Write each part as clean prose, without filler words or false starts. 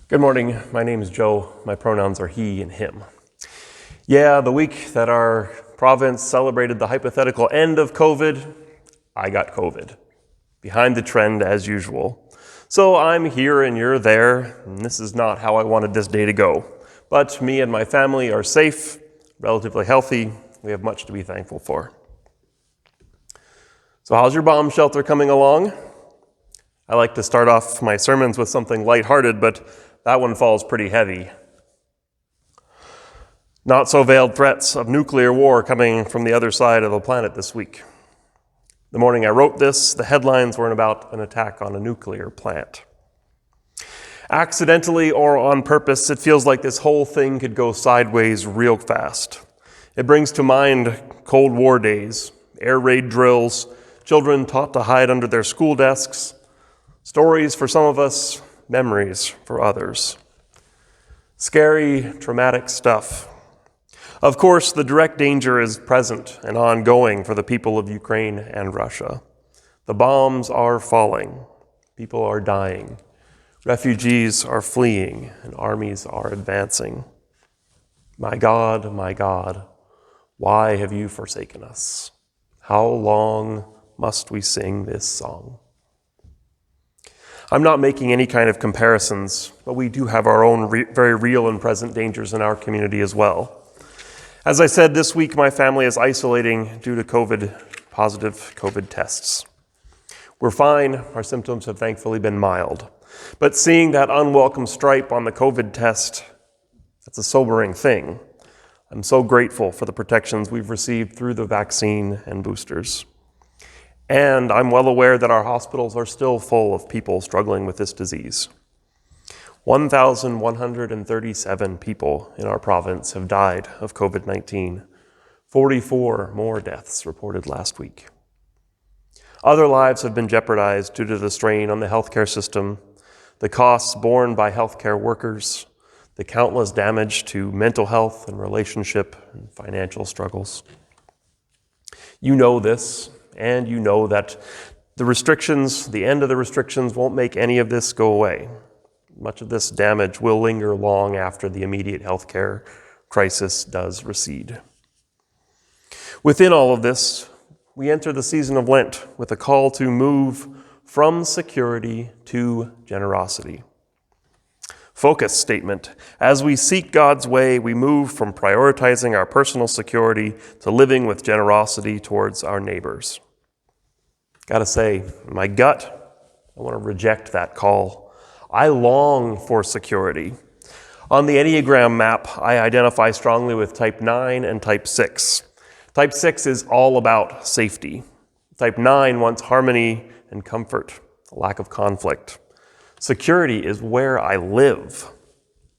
Good morning. My name is Joe. My pronouns are he and him. Yeah, the week that our province celebrated the hypothetical end of COVID, I got COVID. Behind the trend as usual. So I'm here and you're there, and this is not how I wanted this day to go. But me and my family are safe, relatively healthy. We have much to be thankful for. So how's your bomb shelter coming along? I like to start off my sermons with something lighthearted, but that one falls pretty heavy. Not so veiled threats of nuclear war coming from the other side of the planet this week. The morning I wrote this, the headlines were about an attack on a nuclear plant. Accidentally or on purpose, it feels like this whole thing could go sideways real fast. It brings to mind Cold War days, air raid drills, children taught to hide under their school desks, stories for some of us, memories for others. Scary, traumatic stuff. Of course, the direct danger is present and ongoing for the people of Ukraine and Russia. The bombs are falling. People are dying. Refugees are fleeing, and armies are advancing. My God, why have you forsaken us? How long must we sing this song? I'm not making any kind of comparisons, but we do have our own very real and present dangers in our community as well. As I said, this week my family is isolating due to positive COVID tests. We're fine. Our symptoms have thankfully been mild. But seeing that unwelcome stripe on the COVID test, that's a sobering thing. I'm so grateful for the protections we've received through the vaccine and boosters. And I'm well aware that our hospitals are still full of people struggling with this disease. 1,137 people in our province have died of COVID-19. 44 more deaths reported last week. Other lives have been jeopardized due to the strain on the healthcare system, the costs borne by healthcare workers, the countless damage to mental health and relationship and financial struggles. You know this. And you know that the end of the restrictions won't make any of this go away. Much of this damage will linger long after the immediate healthcare crisis does recede. Within all of this, we enter the season of Lent with a call to move from security to generosity. Focus statement. As we seek God's way, we move from prioritizing our personal security to living with generosity towards our neighbors. Gotta say, in my gut, I want to reject that call. I long for security. On the Enneagram map, I identify strongly with type 9 and type 6. Type 6 is all about safety. Type 9 wants harmony and comfort, a lack of conflict. Security is where I live.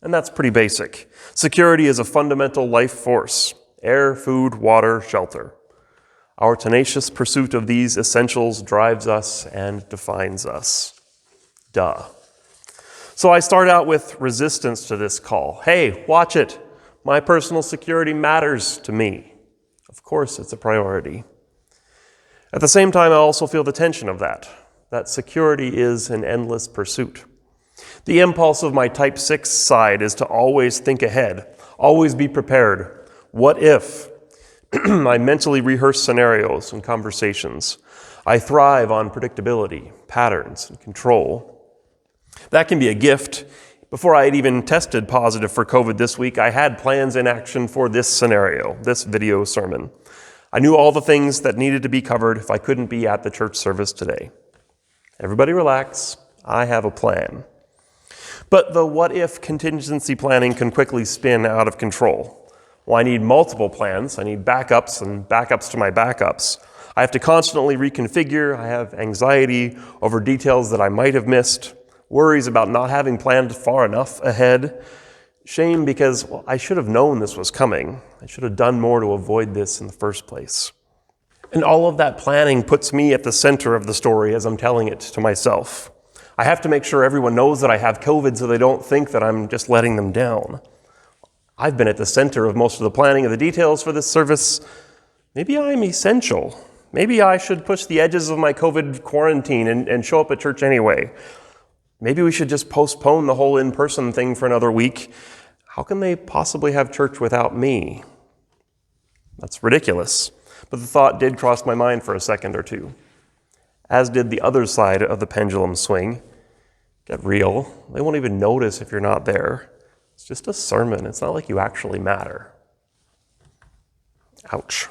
And that's pretty basic. Security is a fundamental life force: air, food, water, shelter. Our tenacious pursuit of these essentials drives us and defines us. Duh. So I start out with resistance to this call. Hey, watch it. My personal security matters to me. Of course, it's a priority. At the same time, I also feel the tension of that security is an endless pursuit. The impulse of my type 6 side is to always think ahead, always be prepared. What if? I mentally rehearse scenarios and conversations. I thrive on predictability, patterns, and control. That can be a gift. Before I had even tested positive for COVID this week, I had plans in action for this scenario, this video sermon. I knew all the things that needed to be covered if I couldn't be at the church service today. Everybody relax. I have a plan. But the what-if contingency planning can quickly spin out of control. Well, I need multiple plans. I need backups and backups to my backups. I have to constantly reconfigure. I have anxiety over details that I might have missed, worries about not having planned far enough ahead, shame because I should have known this was coming. I should have done more to avoid this in the first place. And all of that planning puts me at the center of the story as I'm telling it to myself. I have to make sure everyone knows that I have COVID so they don't think that I'm just letting them down. I've been at the center of most of the planning of the details for this service. Maybe I'm essential. Maybe I should push the edges of my COVID quarantine and show up at church anyway. Maybe we should just postpone the whole in-person thing for another week. How can they possibly have church without me? That's ridiculous. But the thought did cross my mind for a second or two, as did the other side of the pendulum swing. Get real. They won't even notice if you're not there. It's just a sermon. It's not like you actually matter. Ouch.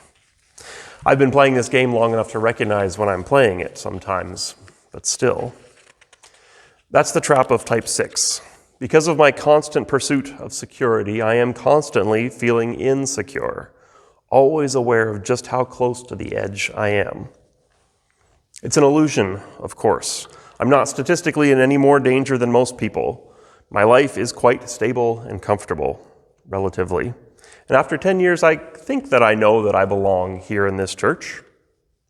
I've been playing this game long enough to recognize when I'm playing it sometimes, but still. That's the trap of type 6. Because of my constant pursuit of security, I am constantly feeling insecure, always aware of just how close to the edge I am. It's an illusion, of course. I'm not statistically in any more danger than most people. My life is quite stable and comfortable, relatively. And after 10 years, I think that I know that I belong here in this church.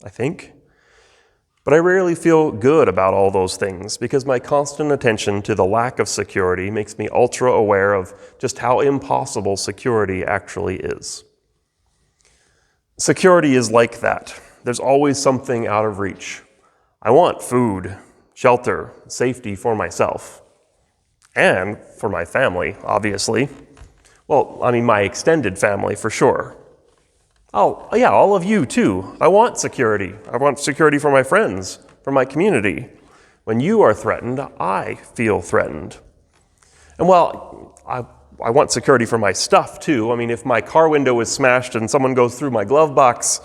I think. But I rarely feel good about all those things because my constant attention to the lack of security makes me ultra aware of just how impossible security actually is. Security is like that. There's always something out of reach. I want food, shelter, safety for myself. And for my family, obviously. Well, I mean, my extended family for sure. Oh, yeah, all of you too. I want security. I want security for my friends, for my community. When you are threatened, I feel threatened. And well, I want security for my stuff too. I mean, if my car window is smashed and someone goes through my glove box,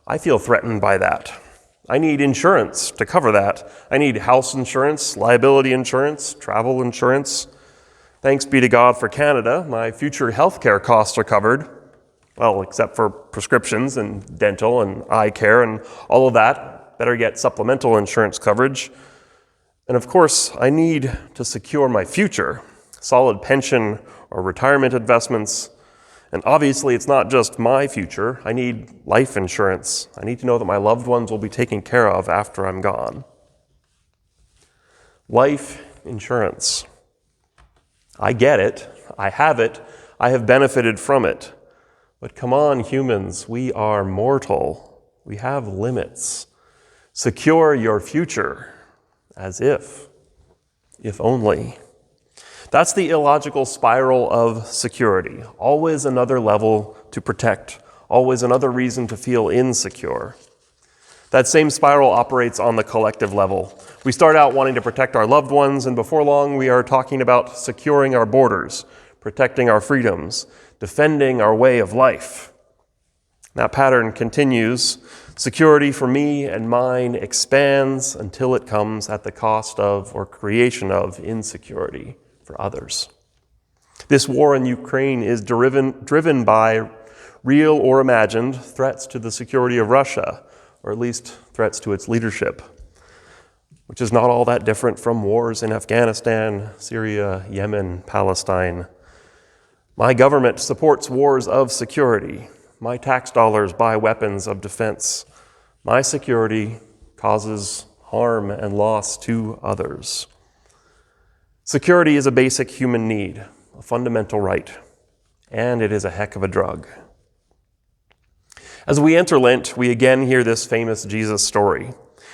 I feel threatened by that. I need insurance to cover that. I need house insurance, liability insurance, travel insurance. Thanks be to God for Canada, my future healthcare costs are covered. Well, except for prescriptions and dental and eye care and all of that. Better get supplemental insurance coverage. And of course, I need to secure my future, solid pension or retirement investments. And obviously, it's not just my future. I need life insurance. I need to know that my loved ones will be taken care of after I'm gone. Life insurance. I get it. I have it. I have benefited from it. But come on, humans, we are mortal. We have limits. Secure your future, as if only. That's the illogical spiral of security. Always another level to protect. Always another reason to feel insecure. That same spiral operates on the collective level. We start out wanting to protect our loved ones, and before long we are talking about securing our borders, protecting our freedoms, defending our way of life. That pattern continues. Security for me and mine expands until it comes at the cost of or creation of insecurity for others. This war in Ukraine is driven by real or imagined threats to the security of Russia, or at least threats to its leadership, which is not all that different from wars in Afghanistan, Syria, Yemen, Palestine. My government supports wars of security. My tax dollars buy weapons of defense. My security causes harm and loss to others. Security is a basic human need, a fundamental right, and it is a heck of a drug. As we enter Lent, we again hear this famous Jesus story,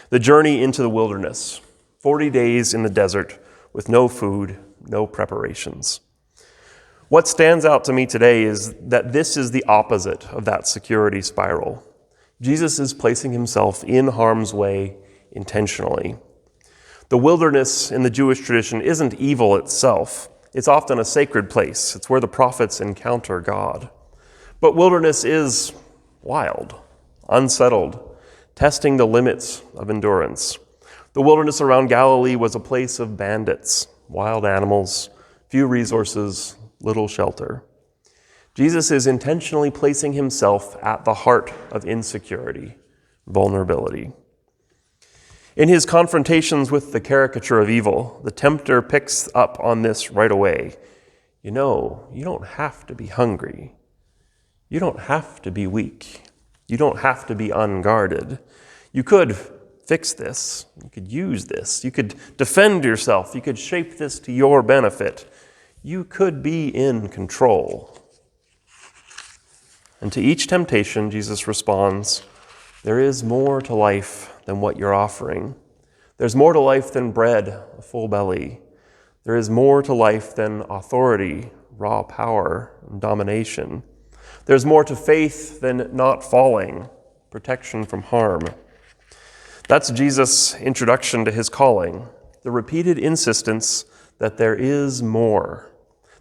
the journey into the wilderness, 40 days in the desert with no food, no preparations. What stands out to me today is that this is the opposite of that security spiral. Jesus is placing himself in harm's way intentionally. The wilderness in the Jewish tradition isn't evil itself. It's often a sacred place. It's where the prophets encounter God. But wilderness is wild, unsettled, testing the limits of endurance. The wilderness around Galilee was a place of bandits, wild animals, few resources, little shelter. Jesus is intentionally placing himself at the heart of insecurity, vulnerability. In his confrontations with the caricature of evil, the tempter picks up on this right away. You know, you don't have to be hungry. You don't have to be weak. You don't have to be unguarded. You could fix this. You could use this. You could defend yourself. You could shape this to your benefit. You could be in control. And to each temptation, Jesus responds, there is more to life than what you're offering. There's more to life than bread, a full belly. There is more to life than authority, raw power, and domination. There's more to faith than not falling, protection from harm. That's Jesus' introduction to his calling, the repeated insistence that there is more,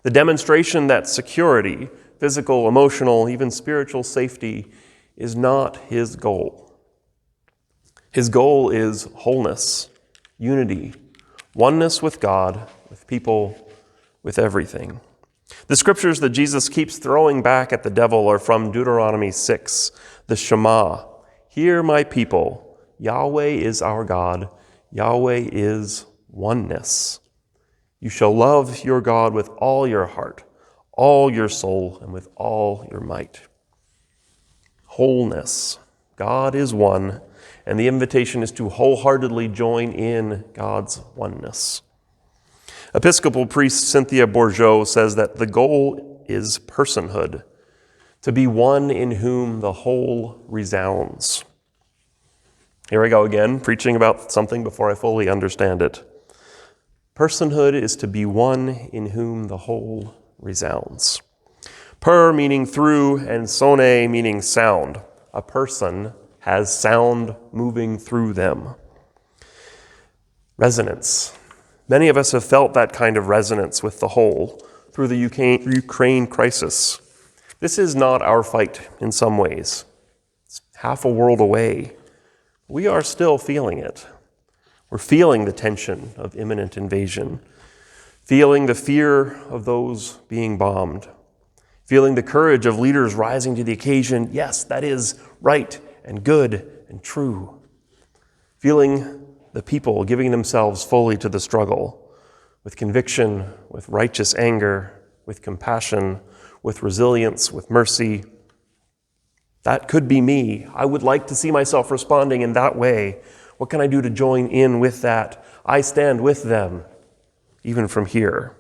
the demonstration that security, physical, emotional, even spiritual safety, is not his goal. His goal is wholeness, unity, oneness with God, with people, with everything. The scriptures that Jesus keeps throwing back at the devil are from Deuteronomy 6, the Shema. Hear, my people, Yahweh is our God, Yahweh is oneness. You shall love your God with all your heart, all your soul, and with all your might. Wholeness. God is one, and the invitation is to wholeheartedly join in God's oneness. Episcopal priest Cynthia Bourgeau says that the goal is personhood, to be one in whom the whole resounds. Here I go again, preaching about something before I fully understand it. Personhood is to be one in whom the whole resounds. Per meaning through and sone meaning sound. A person has sound moving through them. Resonance. Many of us have felt that kind of resonance with the whole through the Ukraine crisis. This is not our fight in some ways. It's half a world away. We are still feeling it. We're feeling the tension of imminent invasion, feeling the fear of those being bombed, feeling the courage of leaders rising to the occasion. Yes, that is right and good and true. Feeling the people giving themselves fully to the struggle, with conviction, with righteous anger, with compassion, with resilience, with mercy. That could be me. I would like to see myself responding in that way. What can I do to join in with that? I stand with them, even from here.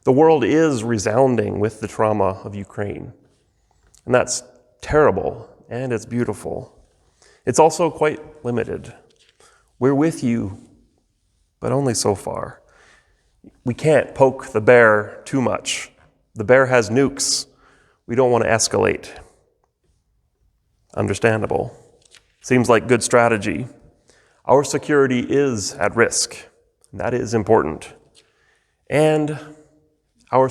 The world is resounding with the trauma of Ukraine. And that's terrible, and it's beautiful. It's also quite limited. We're with you, but only so far. We can't poke the bear too much. The bear has nukes. We don't want to escalate. Understandable. Seems like good strategy. Our security is at risk, and that is important. And our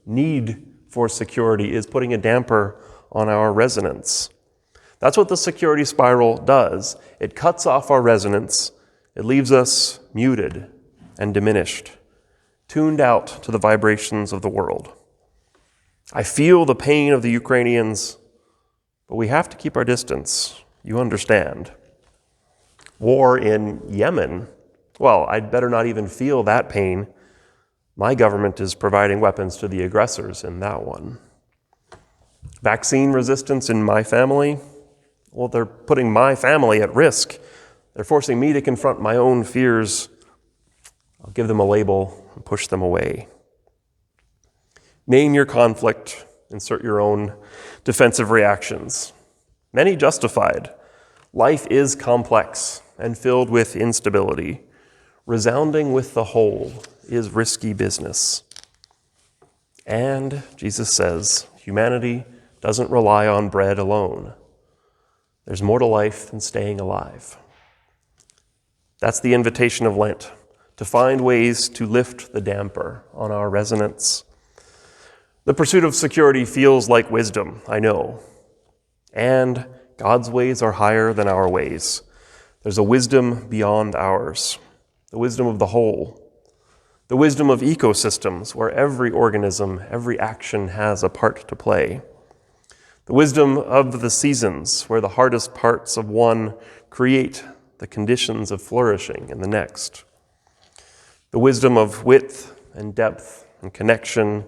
need for security is putting a damper on our resonance. That's what the security spiral does. It cuts off our resonance. It leaves us muted and diminished, tuned out to the vibrations of the world. I feel the pain of the Ukrainians, but we have to keep our distance. You understand. War in Yemen, well, I'd better not even feel that pain. My government is providing weapons to the aggressors in that one. Vaccine resistance in my family, well, they're putting my family at risk. They're forcing me to confront my own fears. I'll give them a label and push them away. Name your conflict, insert your own defensive reactions. Many justified. Life is complex and filled with instability. Resounding with the whole is risky business. And Jesus says, humanity doesn't rely on bread alone. There's more to life than staying alive. That's the invitation of Lent, to find ways to lift the damper on our resonance. The pursuit of security feels like wisdom, I know. And God's ways are higher than our ways. There's a wisdom beyond ours, the wisdom of the whole, the wisdom of ecosystems where every organism, every action has a part to play, the wisdom of the seasons where the hardest parts of one create the conditions of flourishing in the next, the wisdom of width and depth and connection,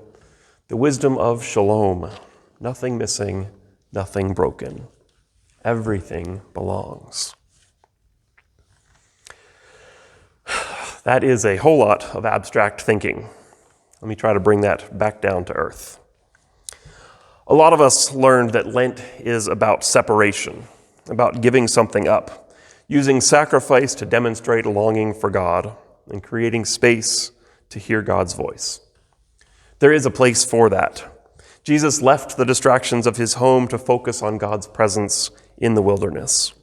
the wisdom of shalom, nothing missing, nothing broken. Everything belongs. That is a whole lot of abstract thinking. Let me try to bring that back down to earth. A lot of us learned that Lent is about separation, about giving something up, using sacrifice to demonstrate a longing for God, and creating space to hear God's voice. There is a place for that. Jesus left the distractions of his home to focus on God's presence in the wilderness.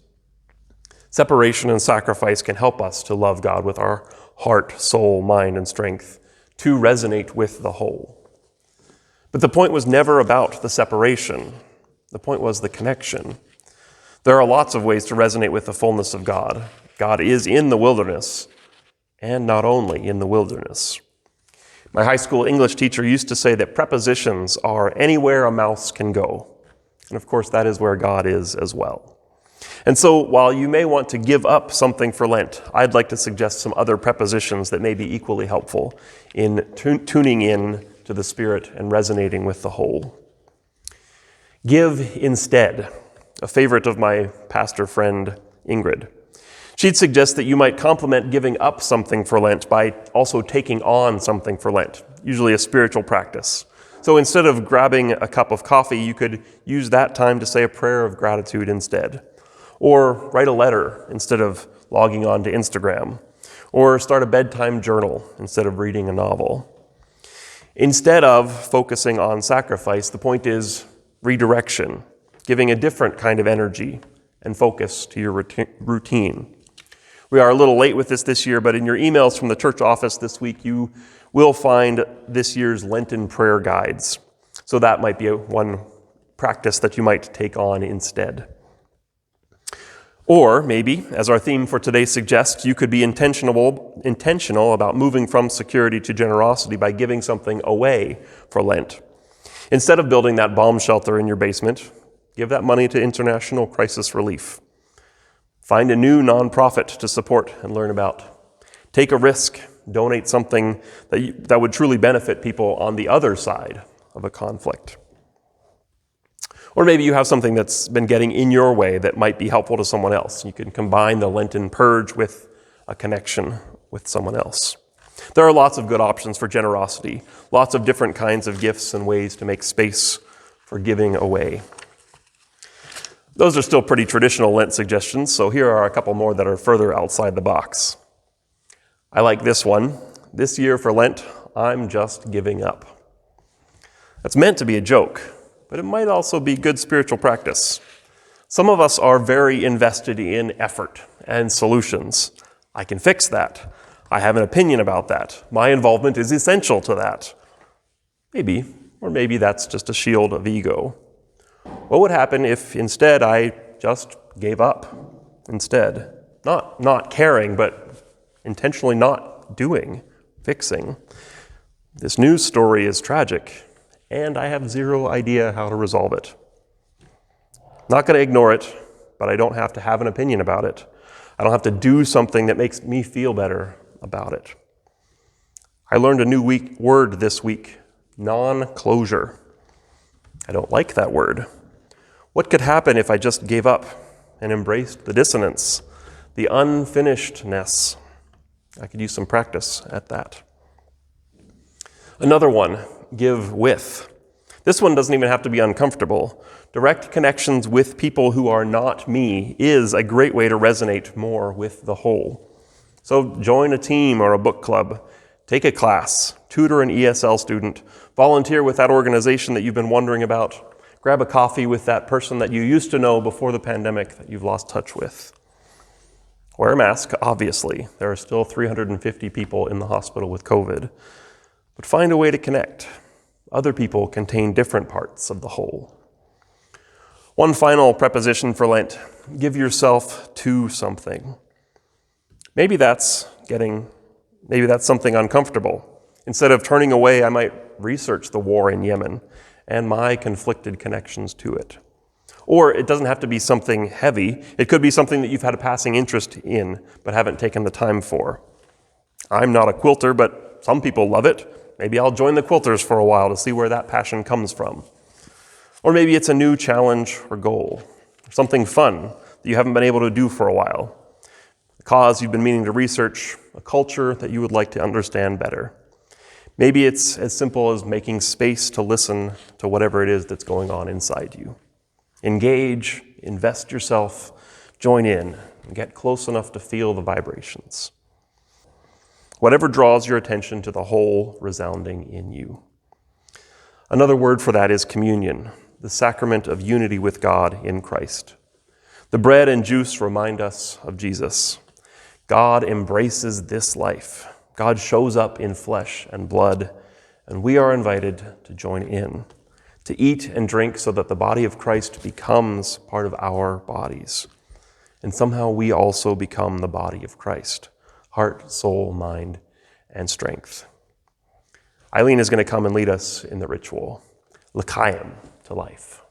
Separation and sacrifice can help us to love God with our heart, soul, mind, and strength, to resonate with the whole. But the point was never about the separation. The point was the connection. There are lots of ways to resonate with the fullness of God. God is in the wilderness, and not only in the wilderness. My high school English teacher used to say that prepositions are anywhere a mouse can go. And of course, that is where God is as well. And so while you may want to give up something for Lent, I'd like to suggest some other prepositions that may be equally helpful in tuning in to the Spirit and resonating with the whole. Give instead, a favorite of my pastor friend Ingrid. She'd suggest that you might complement giving up something for Lent by also taking on something for Lent, usually a spiritual practice. So instead of grabbing a cup of coffee, you could use that time to say a prayer of gratitude instead. Or write a letter instead of logging on to Instagram. Or start a bedtime journal instead of reading a novel. Instead of focusing on sacrifice, the point is redirection, giving a different kind of energy and focus to your routine. We are a little late with this year, but in your emails from the church office this week, you will find this year's Lenten prayer guides. So that might be one practice that you might take on instead. Or maybe, as our theme for today suggests, you could be intentional about moving from security to generosity by giving something away for Lent. Instead of building that bomb shelter in your basement, give that money to international crisis relief. Find a new nonprofit to support and learn about. Take a risk. Donate something that would truly benefit people on the other side of a conflict. Or maybe you have something that's been getting in your way that might be helpful to someone else. You can combine the Lenten purge with a connection with someone else. There are lots of good options for generosity, lots of different kinds of gifts and ways to make space for giving away. Those are still pretty traditional Lent suggestions, so here are a couple more that are further outside the box. I like this one. This year for Lent, I'm just giving up. That's meant to be a joke, but it might also be good spiritual practice. Some of us are very invested in effort and solutions. I can fix that. I have an opinion about that. My involvement is essential to that. Maybe, or maybe that's just a shield of ego. What would happen if instead I just gave up instead? Not caring, but intentionally not doing, fixing. This news story is tragic, and I have zero idea how to resolve it. Not going to ignore it, but I don't have to have an opinion about it. I don't have to do something that makes me feel better about it. I learned a new word this week, non-closure. I don't like that word. What could happen if I just gave up and embraced the dissonance, the unfinishedness? I could use some practice at that. Another one, give with. This one doesn't even have to be uncomfortable. Direct connections with people who are not me is a great way to resonate more with the whole. So join a team or a book club, take a class, tutor an ESL student, volunteer with that organization that you've been wondering about, grab a coffee with that person that you used to know before the pandemic that you've lost touch with. Wear a mask, obviously. There are still 350 people in the hospital with COVID. But find a way to connect. Other people contain different parts of the whole. One final preposition for Lent, give yourself to something. Maybe that's something uncomfortable. Instead of turning away, I might research the war in Yemen and my conflicted connections to it. Or it doesn't have to be something heavy. It could be something that you've had a passing interest in, but haven't taken the time for. I'm not a quilter, but some people love it. Maybe I'll join the quilters for a while to see where that passion comes from. Or maybe it's a new challenge or goal, or something fun that you haven't been able to do for a while. A cause you've been meaning to research, a culture that you would like to understand better. Maybe it's as simple as making space to listen to whatever it is that's going on inside you. Engage, invest yourself, join in, and get close enough to feel the vibrations. Whatever draws your attention to the whole resounding in you. Another word for that is communion, the sacrament of unity with God in Christ. The bread and juice remind us of Jesus. God embraces this life. God shows up in flesh and blood, and we are invited to join in, to eat and drink so that the body of Christ becomes part of our bodies. And somehow we also become the body of Christ, heart, soul, mind, and strength. Eileen is going to come and lead us in the ritual, l'chaim, to life.